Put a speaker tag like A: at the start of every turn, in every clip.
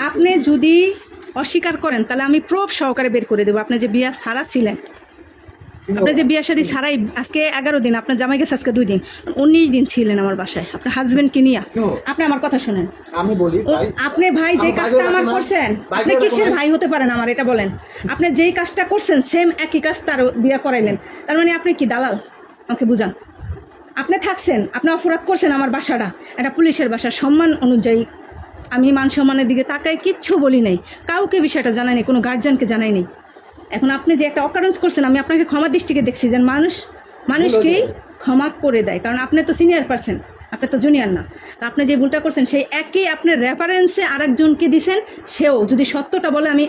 A: আপনি যদি অস্বীকার করেন তাহলে আমি প্রুফ সহকারে বের করে দেবো। আপনি যে বিয়া ছাড়া ছিলেন, আপনি যে বিয়া শাদী ছাড়াই আজকে 11 দিন, আপনার জামাই গেছে আজকে 2 দিন, 19 দিন ছিলেন আমার বাসায় আপনার হাজবেন্ডকে নিয়ে। আপনি আমার কথা শুনেন,
B: আমি বলি
A: আপনি ভাই যে কাজটা আমার করছেন, আপনি কিসের ভাই হতে পারেন আমার এটা বলেন? আপনি যেই কাজটা করছেন সেম একই কাজ তার বিয়া করাইলেন, তার মানে আপনি কি দালাল? আমাকে বুঝান। আপনি থাকছেন, আপনি অপরাধ করছেন আমার বাসাটা, এটা পুলিশের বাসা, সম্মান অনুযায়ী আমি মান সম্মানের দিকে তাকাই কিচ্ছু বলি নাই, কাউকে বিষয়টা জানাই নাই, কোনো গার্জিয়ানকে জানাই নাই। এখন আপনি যে একটা অকারেন্স করছেন, আমি আপনাকে ক্ষমা দৃষ্টিকে দেখছি যে মানুষকেই ক্ষমা করে দেয়, কারণ আপনি তো সিনিয়র পারসন, আপনি তো জুনিয়র না। তো আপনি যে ভুলটা করছেন সেই একই আপনি রেফারেন্সে আরেকজনকে দিয়েছেন, সেও যদি সত্যটা বলে আমি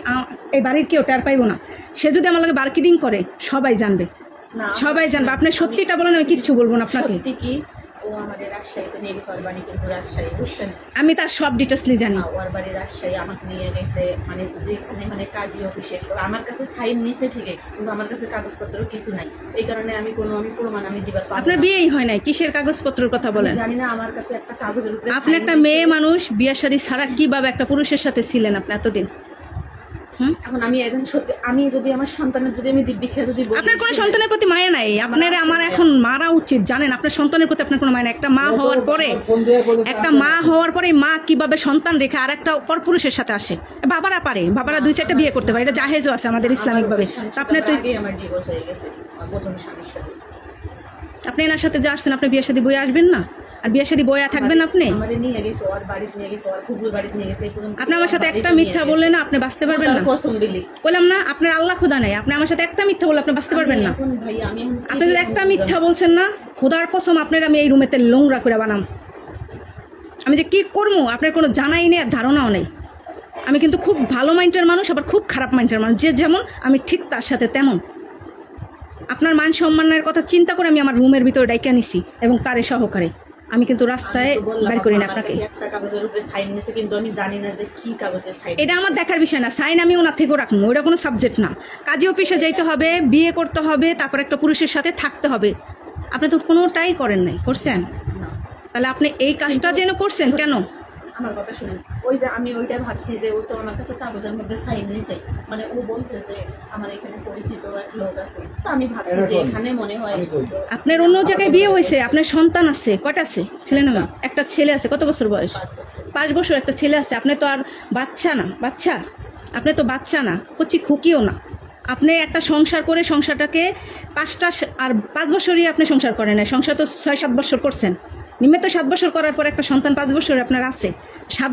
A: এই বাড়ির কেউ টের পাইব না। সে যদি আমার লগে মার্কেটিং করে সবাই জানবে, সবাই জানবে। আপনি সত্যিটা বলেন, আমি কিচ্ছু বলবো না আপনাকে।
C: ও আমাদের রাজশাহীতে নিয়ে গেছে, ওর বাড়ি কিন্তু রাজশাহী, বুঝছেন?
A: আমি তার সব ডিটেলসলি জানি।
C: ওর বাড়ি রাজশাহী, আমাকে নিয়ে গেছে মানে যেখানে মানে কাজী অফিসে। আমার কাছে সাইন নিছে ঠিকই, কিন্তু আমার কাছে কাগজপত্র কিছু নাই। এই কারণে আমি প্রমাণ আমি দিবার পারবো না।
A: আপনার বিয়েই হয় নাই, কিসের কাগজপত্রের কথা বলেন?
C: জানি না, আমার কাছে একটা কাগজের উপরে
A: আপনি একটা মেয়ে মানুষ, বিয়ে শাদী ছাড়া কিভাবে একটা পুরুষের সাথে ছিলেন আপনি এতদিন?
C: এখন আমি এখন সত্যি, আমি যদি আমার সন্তানের যদি আমি দিব্যি খেয়ে যদি
A: আপনার কোনো সন্তানের প্রতি মায়া নাই, আপনার আমার এখন মারা উচিত জানেন? আপনার সন্তানের প্রতি আপনার কোনো মায়া নাই। একটা মা হওয়ার পরে মা কিভাবে সন্তান রেখে আর একটা পরপুরুষের সাথে আসে? বাবারা পারে, বাবারা 2-4টা বিয়ে করতে পারে, এটা জাহেজও আছে আমাদের ইসলামিক ভাবে। আপনার তো
C: আমার ডিভোর্স হয়ে গেছে প্রথম স্বামীর সাথে।
A: আপনি এনার সাথে যা আসছেন, আপনি বিয়ে শাদী বয়ে আসবেন না? আর বিয়ে শাদী বয়া থাকবেন আপনি? আপনি আমার সাথে একটা মিথ্যা বললেন না, আপনি বাঁচতে পারবেন না। বললাম না, আপনার আল্লাহ খোদা নাই, আপনি আমার সাথে একটা মিথ্যা বললে আপনি বাঁচতে পারবেন না। আপনি যদি একটা মিথ্যা বলছেন না, খোদার কসম আপনার আমি এই রুমেতে নোংরা করে বানাম। আমি যে কি করবো আপনার কোনো জানাই নেই আর ধারণাও নেই। আমি কিন্তু খুব ভালো মাইন্ডের মানুষ, আবার খুব খারাপ মাইন্ডের মানুষ। যে যেমন আমি ঠিক তার সাথে তেমন। আপনার মান সম্মানের কথা চিন্তা করে আমি আমার রুমের ভিতরে ডাইকা নিছি এবং তারে সহকারে আমি কিন্তু রাস্তায় বের করি না আপনাকে। এটা আমার দেখার বিষয় না, সাইন আমি ওনার থেকেও রাখবো, ওটা কোনো সাবজেক্ট না। কাজী অফিসে যাইতে হবে, বিয়ে করতে হবে, তারপর একটা পুরুষের সাথে থাকতে হবে। আপনি তো কোনোটাই করেন নাই, করছেন? তাহলে আপনি এই কাজটা যেন করছেন কেন?
C: আমার কথা শুনেন, ওই যে আমি ওইটা ভাবছি যে ও তো আমার কাছে কাগজের মধ্যে সাইন নিছে, মানে ও বলছে যে আমার এখানে পরিচিত এক লোক আছে, তো আমি ভাবছি যে এখানে মনে হয়
A: আপনার অন্য জায়গায় বিয়ে হয়েছে, আপনার সন্তান আছে, কয়টা আছে? ছেলে না একটা ছেলে আছে। কত বছর বয়স? 5 বছর একটা ছেলে আছে। আপনি তো আর বাচ্চা না, আপনি তো বাচ্চা না, কচি খুকিও না। আপনি একটা সংসার করে সংসারটাকে 5 বছরই আপনি সংসার করেন না, সংসার তো 6-7 বছর করছেন, নিম্নে তো 7 বছর করার পর একটা সন্তান 5 বছর আপনার আছে। 7